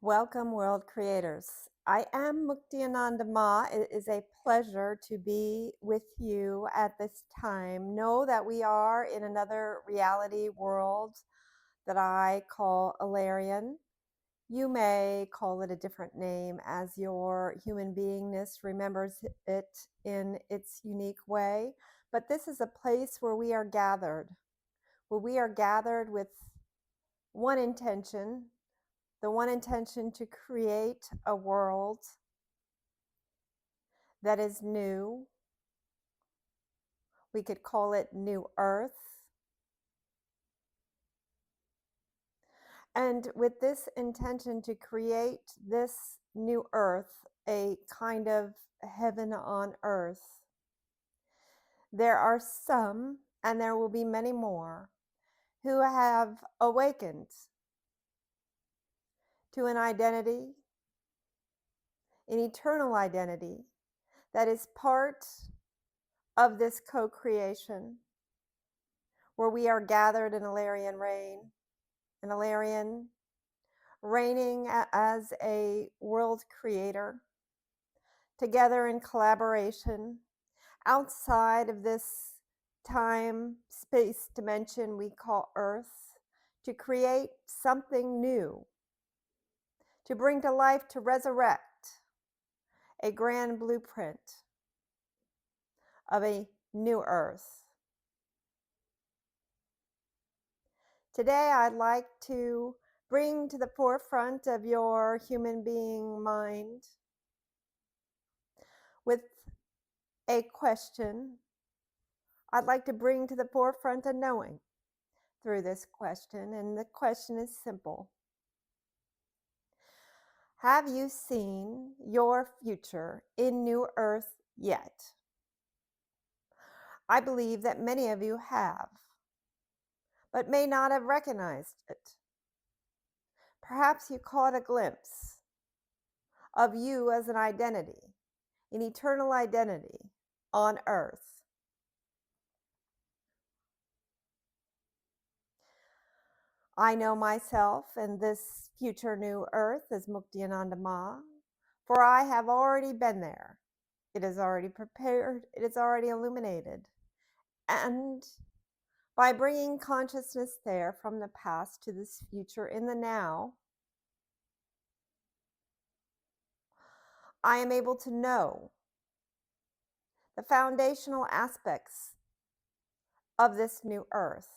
Welcome, world creators. I am Mukti Ananda Ma. It is a pleasure to be with you at this time. Know that we are in another reality world that I call Elarion. You may call it a different name as your human beingness remembers it in its unique way. But this is a place where we are gathered with one intention, the one intention to create a world that is new. We could call it New Earth. And with this intention to create this new Earth, a kind of heaven on earth, there are some, and there will be many more, who have awakened to an identity, an eternal identity that is part of this co-creation where we are gathered in Elarion reign, in Elarion reigning as a world creator, together in collaboration, outside of this time, space dimension we call Earth, to create something new, to bring to life, to resurrect a grand blueprint of a new Earth. Today, I'd like to bring to the forefront of your human being mind with a question. I'd like to bring to the forefront a knowing through this question, and the question is simple. Have you seen your future in New Earth yet? I believe that many of you have, but may not have recognized it. Perhaps you caught a glimpse of you as an identity, an eternal identity on Earth. I know myself and this future new Earth as Mukti Ananda Ma, for I have already been there. It is already prepared, it is already illuminated. And by bringing consciousness there from the past to this future in the now, I am able to know the foundational aspects of this new Earth.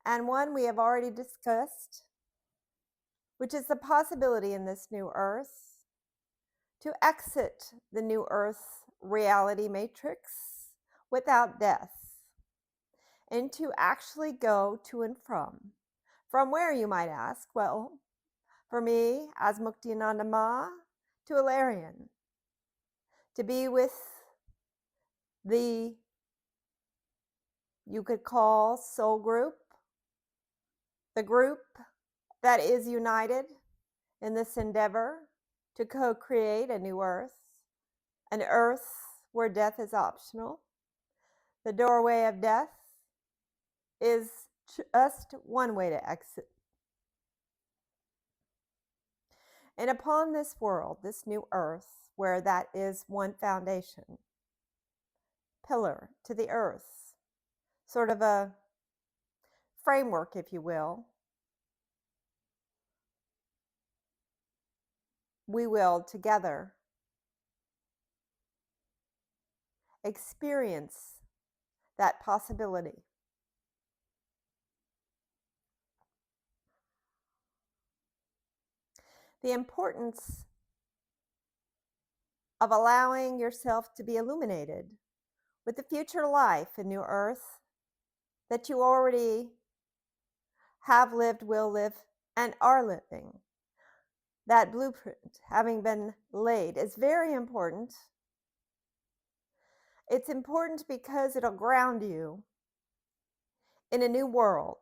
And one we have already discussed, which is the possibility in this new Earth to exit the new Earth reality matrix without death, and to actually go to and from. From where, you might ask? Well, for me, as Mukti Ananda Ma, to Elarion, to be with the, you could call, soul group, the group that is united in this endeavor to co-create a new Earth, an Earth where death is optional. The doorway of death is just one way to exit. And upon this world, this new Earth, where that is one foundation, pillar to the earth, sort of a framework, if you will, we will together experience that possibility. The importance of allowing yourself to be illuminated with the future life in New Earth that you already have lived, will live, and are living. That blueprint having been laid is very important. It's important because it'll ground you in a new world.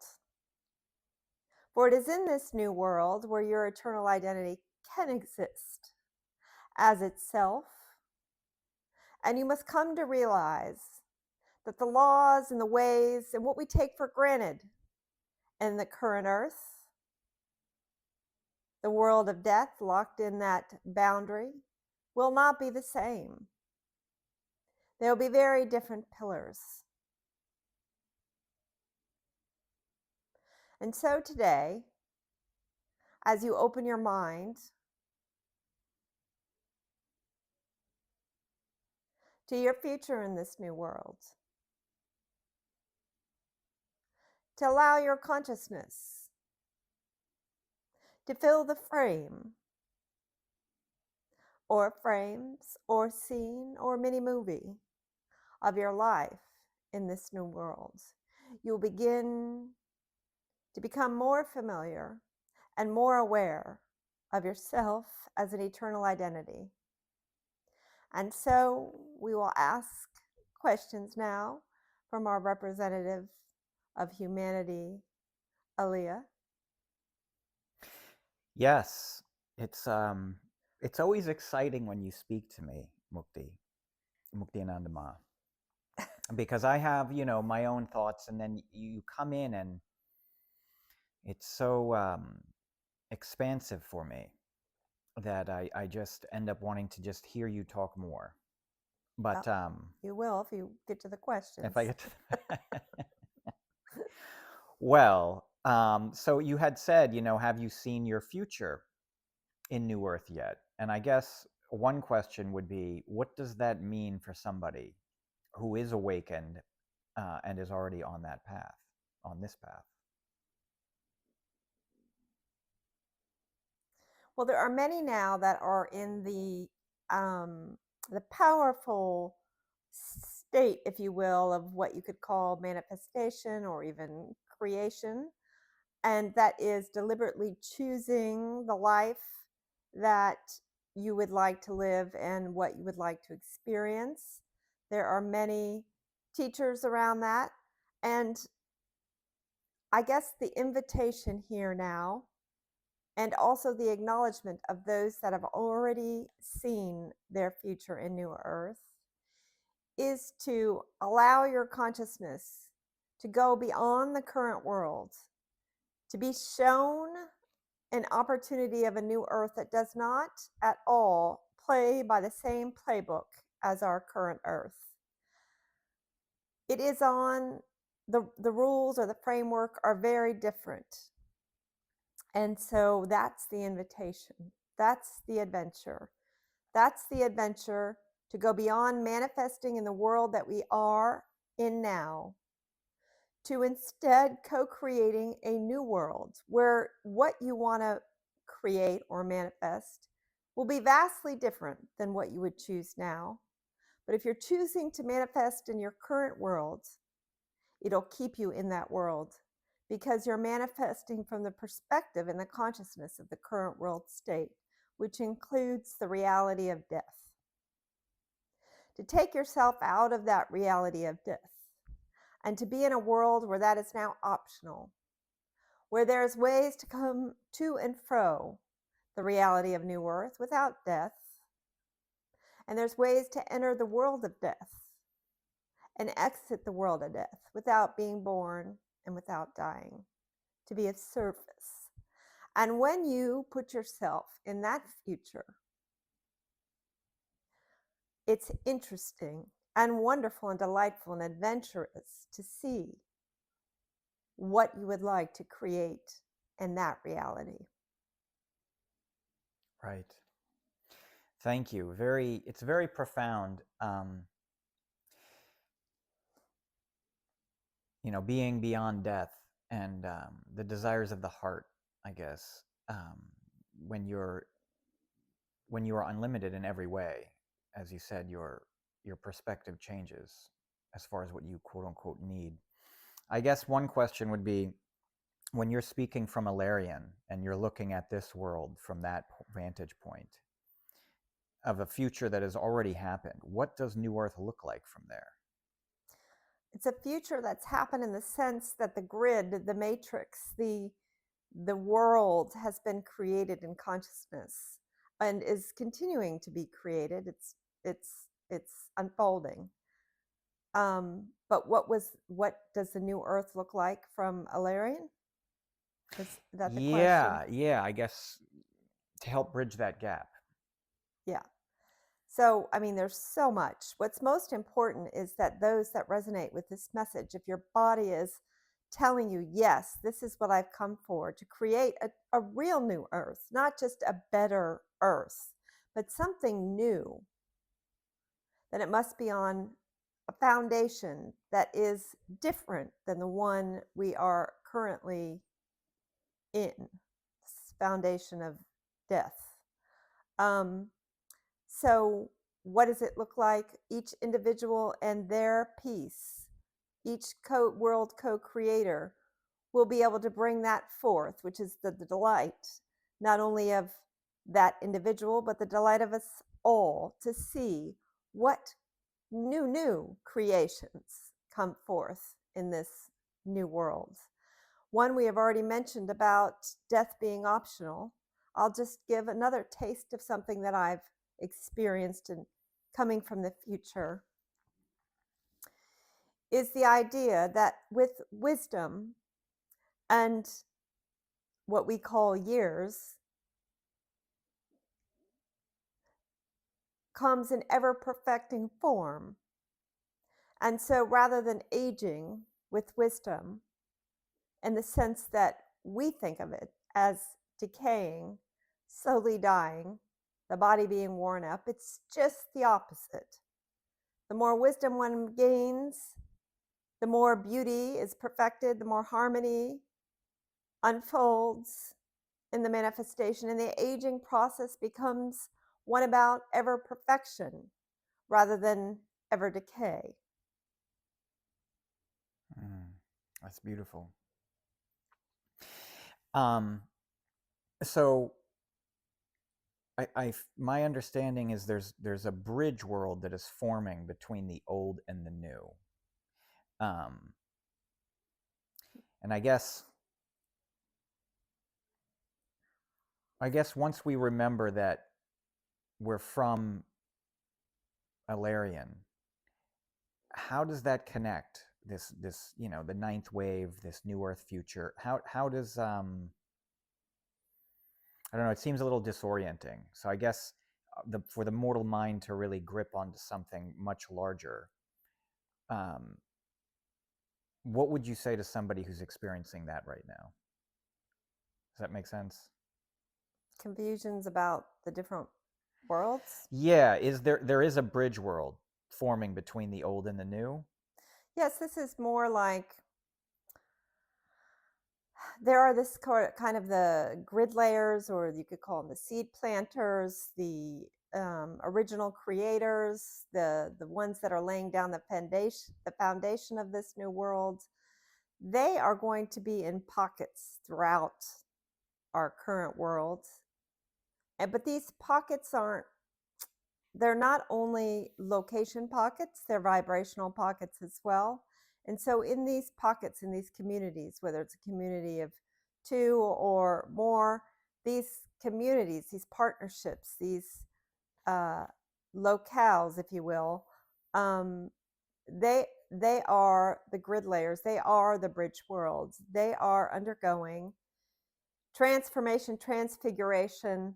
For it is in this new world where your eternal identity can exist as itself. And you must come to realize that the laws and the ways and what we take for granted in the current earth The world of death, locked in that boundary, will not be the same. There will be very different pillars. And so today, as you open your mind to your future in this new world, to allow your consciousness to fill the frame or frames or scene or mini movie of your life in this new world, you'll begin to become more familiar and more aware of yourself as an eternal identity. And so we will ask questions now from our representative of humanity, Aliyah. Yes, it's always exciting when you speak to me, Mukti Ananda Ma, because I have, my own thoughts, and then you come in and it's so expansive for me that I just end up wanting to just hear you talk more. But You will if you get to the questions. if I get to well, so you had said, have you seen your future in New Earth yet? And I guess one question would be, what does that mean for somebody who is awakened and is already on that path, on this path? Well, there are many now that are in the powerful state, if you will, of what you could call manifestation or even creation, and that is deliberately choosing the life that you would like to live and what you would like to experience. There are many teachers around that, and I guess the invitation here now, and also the acknowledgement of those that have already seen their future in New Earth, is to allow your consciousness to go beyond the current world, to be shown an opportunity of a new Earth that does not at all play by the same playbook as our current Earth. It is on the rules or the framework are very different. And so that's the invitation. That's the adventure. That's the adventure to go beyond manifesting in the world that we are in now, to instead co-creating a new world where what you want to create or manifest will be vastly different than what you would choose now. But if you're choosing to manifest in your current world, it'll keep you in that world because you're manifesting from the perspective and the consciousness of the current world state, which includes the reality of death. To take yourself out of that reality of death and to be in a world where that is now optional, where there's ways to come to and fro the reality of New Earth without death, and there's ways to enter the world of death and exit the world of death without being born and without dying, to be of service. And when you put yourself in that future, it's interesting and wonderful and delightful and adventurous to see what you would like to create in that reality. Right. Thank you. It's very profound. Being beyond death and the desires of the heart, I guess, when you're unlimited in every way, as you said, your perspective changes as far as what you quote unquote need. I guess one question would be, when you're speaking from Elarion and you're looking at this world from that vantage point of a future that has already happened, what does New Earth look like from there? It's a future that's happened in the sense that the grid, the matrix, the world has been created in consciousness and is continuing to be created. It's unfolding. But what does the new Earth look like from Elarion? Is that the question? Yeah, I guess to help bridge that gap. Yeah. So, I mean, there's so much. What's most important is that those that resonate with this message, if your body is telling you, yes, this is what I've come for, to create a real new earth, not just a better earth, but something new, then it must be on a foundation that is different than the one we are currently in, this foundation of death. Um, So, what does it look like? Each individual and their piece, each world co creator will be able to bring that forth, which is the delight, not only of that individual, but the delight of us all to see what new creations come forth in this new world. One we have already mentioned about death being optional. I'll just give another taste of something that I've experienced and coming from the future is the idea that with wisdom and what we call years comes an ever perfecting form. And so rather than aging with wisdom, in the sense that we think of it as decaying, slowly dying, the body being worn up. It's just the opposite. The more wisdom one gains, the more beauty is perfected, the more harmony unfolds in the manifestation, and the aging process becomes one about ever perfection rather than ever decay. That's beautiful. So my understanding is there's a bridge world that is forming between the old and the new. Um, and I guess once we remember that we're from Elarion, how does that connect? This the ninth wave, this new Earth future. How does I don't know. It seems a little disorienting. So I guess for the mortal mind to really grip onto something much larger, um, what would you say to somebody who's experiencing that right now? Does that make sense? Confusions about the different worlds? Yeah, there is a bridge world forming between the old and the new? Yes, this is more like there are this kind of the grid layers, or you could call them the seed planters, the original creators, the ones that are laying down the foundation of this new world. They are going to be in pockets throughout our current world, but these pockets aren't. They're not only location pockets; they're vibrational pockets as well. And so, in these pockets, in these communities, whether it's a community of two or more, these communities, these partnerships, these uh, locales, if you will, um, they are the grid layers. They are the bridge worlds. They are undergoing transformation, transfiguration.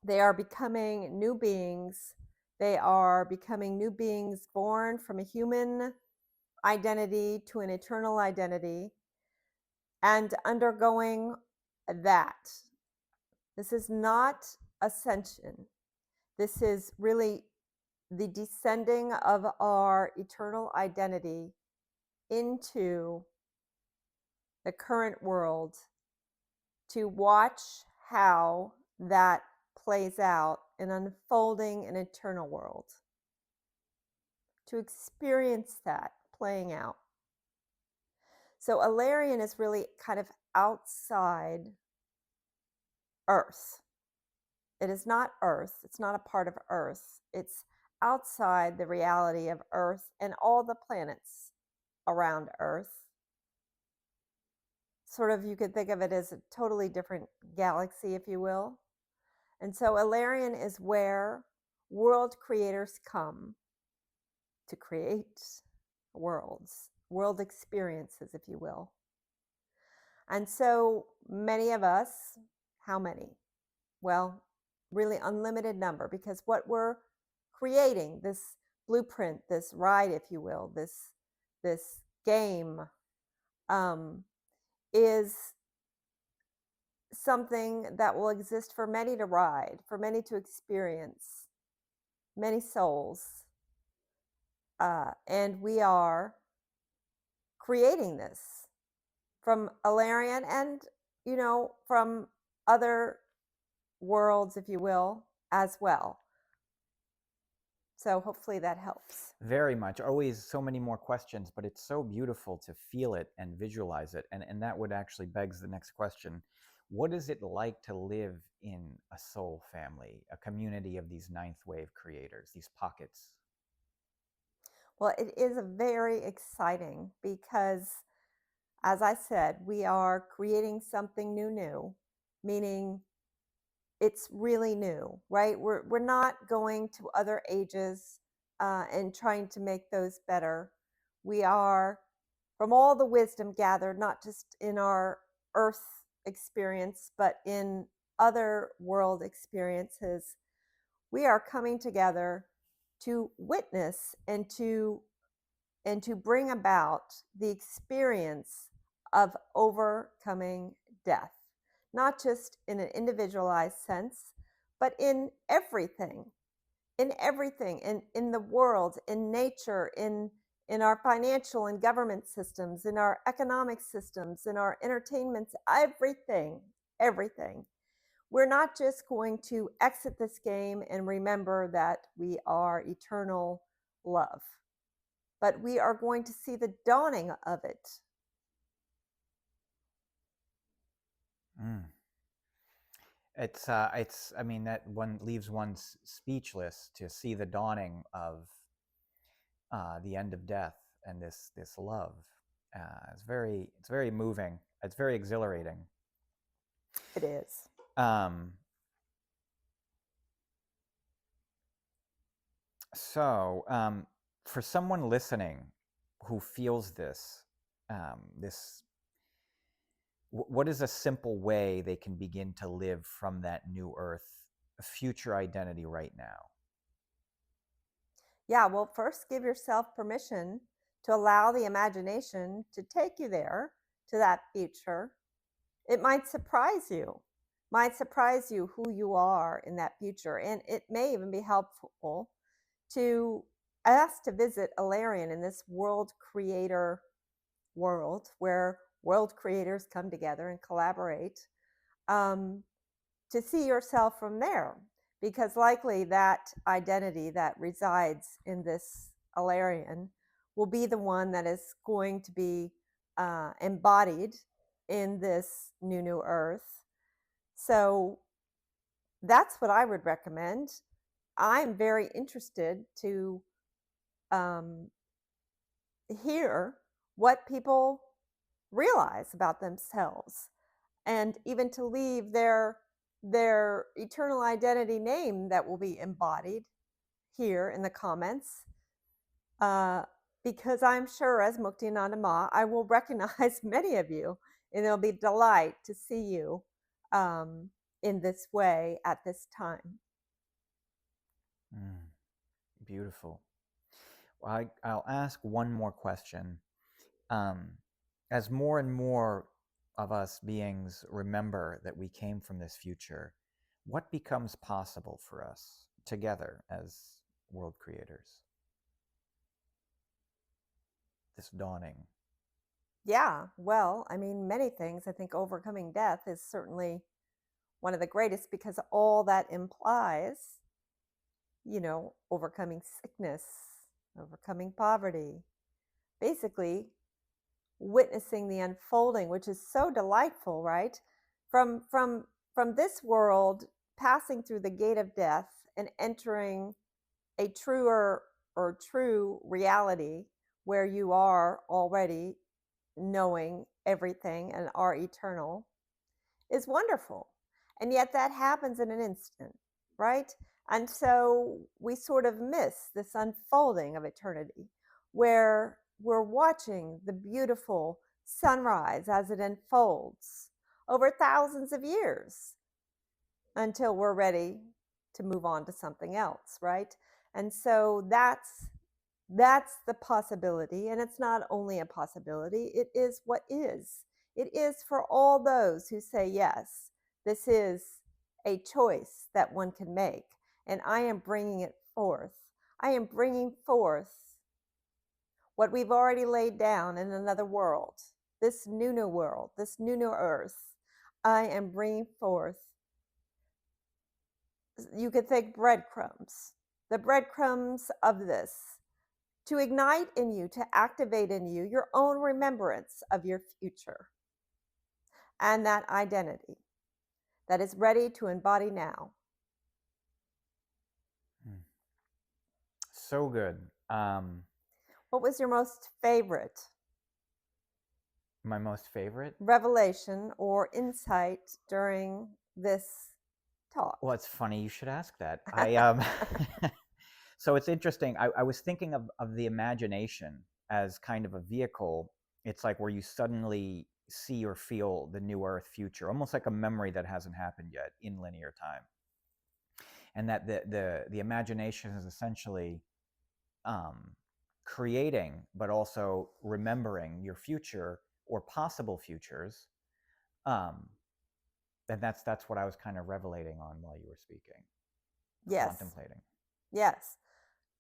They are becoming new beings. They are becoming new beings born from a human identity to an eternal identity and undergoing that. This is not ascension. This is really the descending of our eternal identity into the current world to watch how that plays out in unfolding an eternal world, to experience that playing out. So Ilarion is really kind of outside Earth. It is not Earth. It's not a part of Earth. It's outside the reality of Earth and all the planets around Earth. Sort of, you could think of it as a totally different galaxy, if you will. And so Ilarion is where world creators come to create worlds, world experiences, if you will. And so many of us, how many? well, really unlimited number, because what we're creating, this blueprint, this ride, if you will, this game, um, is something that will exist for many to ride, for many to experience, many souls. And we are creating this from Elarion and, from other worlds, if you will, as well. So hopefully that helps. Very much. Always so many more questions, but it's so beautiful to feel it and visualize it. And that would actually begs the next question. What is it like to live in a soul family, a community of these ninth wave creators, these pockets? Well, it is very exciting because, as I said, we are creating something new, meaning it's really new, right? We're not going to other ages and trying to make those better. We are, from all the wisdom gathered, not just in our earth experience, but in other world experiences, we are coming together to witness and to bring about the experience of overcoming death, not just in an individualized sense, but in the world, in nature, in our financial and government systems, in our economic systems, in our entertainments, everything. We're not just going to exit this game and remember that we are eternal love, but we are going to see the dawning of it. Mm. I mean, that one leaves one speechless to see the dawning of the end of death and this love. It's very moving. It's very exhilarating. It is. Um, so, for someone listening who feels this, this, what is a simple way they can begin to live from that new earth, future identity right now? Yeah, well, first give yourself permission to allow the imagination to take you there, to that future. It might surprise you who you are in that future. And it may even be helpful to ask to visit Elarion in this world creator world where world creators come together and collaborate, um, to see yourself from there, because likely that identity that resides in this Alarian will be the one that is going to be embodied in this new earth. So that's what I would recommend. I'm very interested to um, hear what people realize about themselves, and even to leave their eternal identity name that will be embodied here in the comments, uh, because I'm sure, as Mukti and Ananda, I will recognize many of you, and it'll be delight to see you um, in this way at this time. Mm, beautiful. Well, I'll ask one more question. Um, as more and more of us beings remember that we came from this future, what becomes possible for us together as world creators? This dawning. Yeah, well, I mean, many things. I think overcoming death is certainly one of the greatest, because all that implies, overcoming sickness, overcoming poverty, basically witnessing the unfolding, which is so delightful, right? From this world, passing through the gate of death and entering a true reality where you are already knowing everything and are eternal, is wonderful. And yet that happens in an instant, right? And so we sort of miss this unfolding of eternity, where we're watching the beautiful sunrise as it unfolds over thousands of years. until we're ready to move on to something else, right? And so that's the possibility, and it's not only a possibility, it is what is. It is for all those who say yes, this is a choice that one can make, and I am bringing it forth. I am bringing forth what we've already laid down in another world, this new world, this new earth. I am bringing forth, you could think breadcrumbs, the breadcrumbs of this, to ignite in you, to activate in you your own remembrance of your future and that identity that is ready to embody now. So good. What was your most favorite? My most favorite revelation or insight during this talk? Well, it's funny you should ask that. So it's interesting. I was thinking of the imagination as kind of a vehicle. It's like where you suddenly see or feel the new Earth future, almost like a memory that hasn't happened yet in linear time. And that the imagination is essentially creating, but also remembering your future or possible futures. And that's what I was kind of revelating on while you were speaking. Yes. Contemplating. Yes.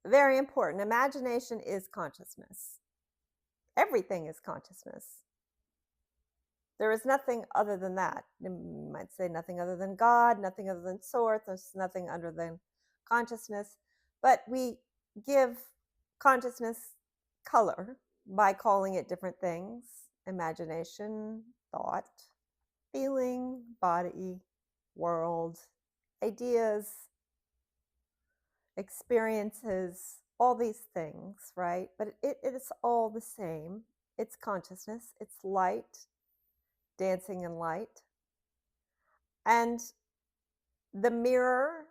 Very important. Imagination is consciousness. Everything is consciousness. There is nothing other than that. You might say nothing other than God, nothing other than source, there's nothing other than consciousness. But we give consciousness color by calling it different things: imagination, thought, feeling, body, world, ideas, experiences, all these things, right? But it is all the same. It's consciousness, it's light, dancing in light. And the mirror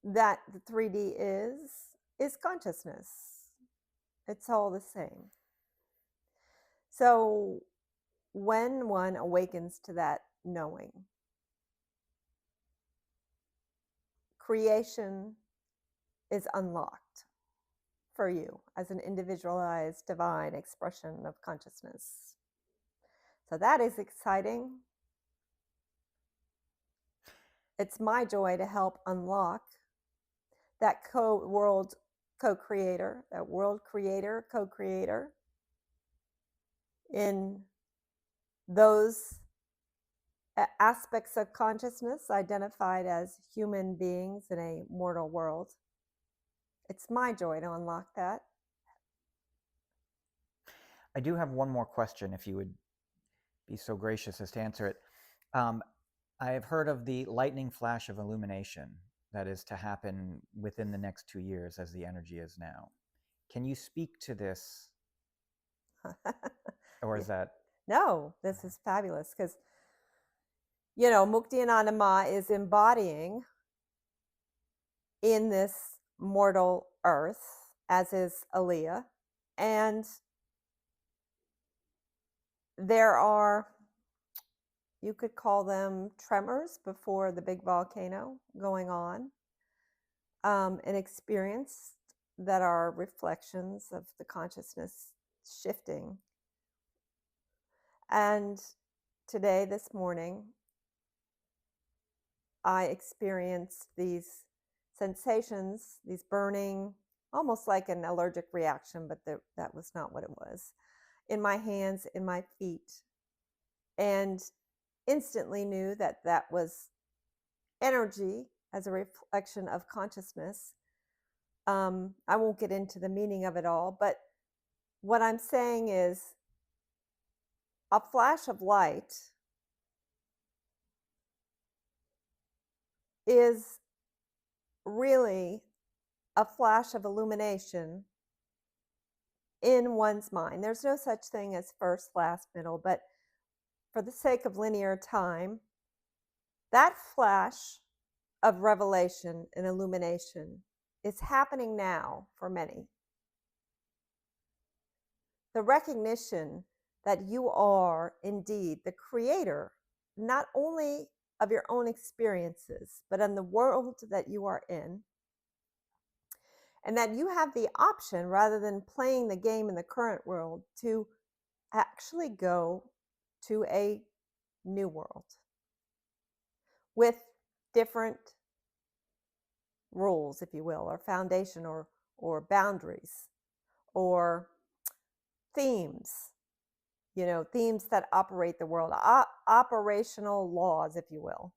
that the 3D is consciousness. It's all the same. So when one awakens to that knowing, creation is unlocked for you as an individualized divine expression of consciousness. So that is exciting. It's my joy to help unlock that world co-creator, that world creator, co-creator in those aspects of consciousness identified as human beings in a mortal world. It's my joy to unlock that. I do have one more question, if you would be so gracious as to answer it. I have heard of the lightning flash of illumination that is to happen within the next 2 years as the energy is now. Can you speak to this? Or is that? No, this is fabulous because, you know, Mukti Ananda is embodying in this mortal earth, as is Aliyah. And there are, you could call them tremors before the big volcano going on, an experience that are reflections of the consciousness shifting. And today, this morning, I experienced these sensations, these burning, almost like an allergic reaction, but that was not what it was, in my hands, in my feet, and instantly knew that that was energy as a reflection of consciousness. I won't get into the meaning of it all, but what I'm saying is a flash of light is really a flash of illumination in one's mind. There's no such thing as first, last, middle, but for the sake of linear time, that flash of revelation and illumination is happening now for many. The recognition that you are indeed the creator, not only of your own experiences, but in the world that you are in. And that you have the option, rather than playing the game in the current world, to actually go to a new world with different rules, if you will, or foundation, or boundaries, or themes, themes that operate the world, operational laws, if you will.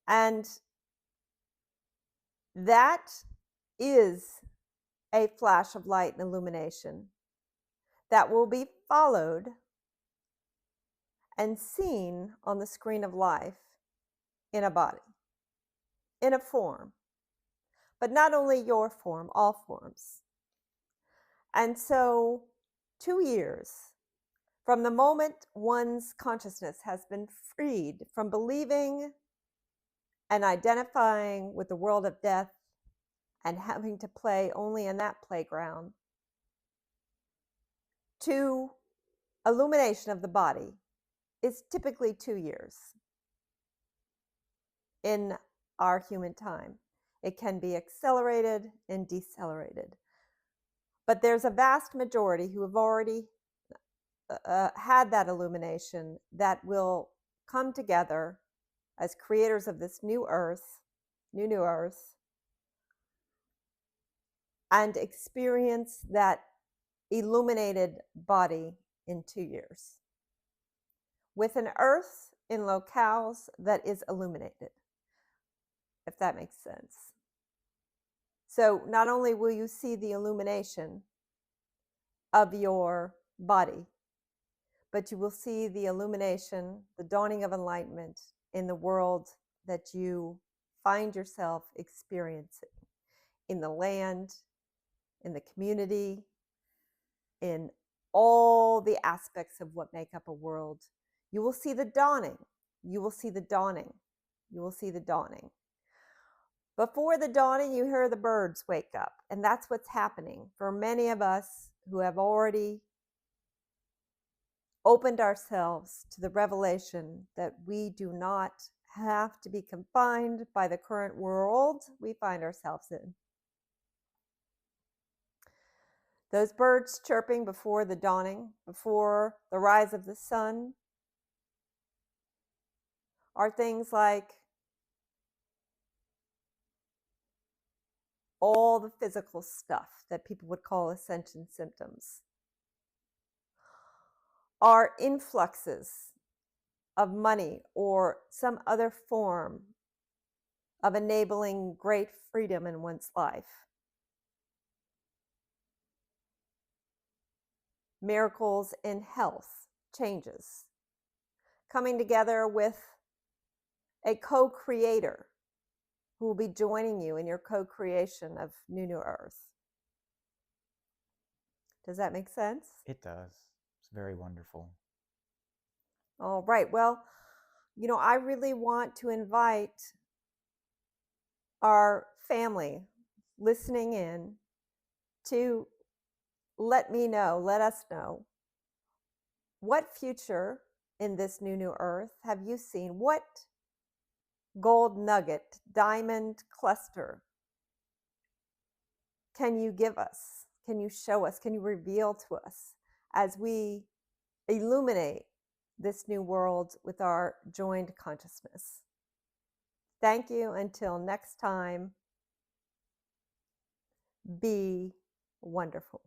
And that is a flash of light and illumination that will be followed and seen on the screen of life in a body, in a form, but not only your form, all forms. And so 2 years from the moment one's consciousness has been freed from believing and identifying with the world of death and having to play only in that playground, to illumination of the body, is typically 2 years in our human time. It can be accelerated and decelerated. But there's a vast majority who have already had that illumination that will come together as creators of this new earth, new earth, and experience that illuminated body in 2 years, with an earth in locales that is illuminated, if that makes sense. So not only will you see the illumination of your body, but you will see the illumination, the dawning of enlightenment in the world that you find yourself experiencing, in the land, in the community, in all the aspects of what make up a world. You will see the dawning. You will see the dawning. You will see the dawning. Before the dawning, you hear the birds wake up. And that's what's happening for many of us who have already opened ourselves to the revelation that we do not have to be confined by the current world we find ourselves in. Those birds chirping before the dawning, before the rise of the sun, are things like all the physical stuff that people would call ascension symptoms, are influxes of money or some other form of enabling great freedom in one's life. Miracles in health, changes, coming together with a co-creator who will be joining you in your co-creation of new earth. Does that make sense? It does. It's very wonderful. All right. Well, I really want to invite our family listening in to let us know, what future in this new earth have you seen? What gold nugget, diamond cluster can you give us? Can you show us? Can you reveal to us as we illuminate this new world with our joined consciousness? Thank you. Until next time, be wonderful.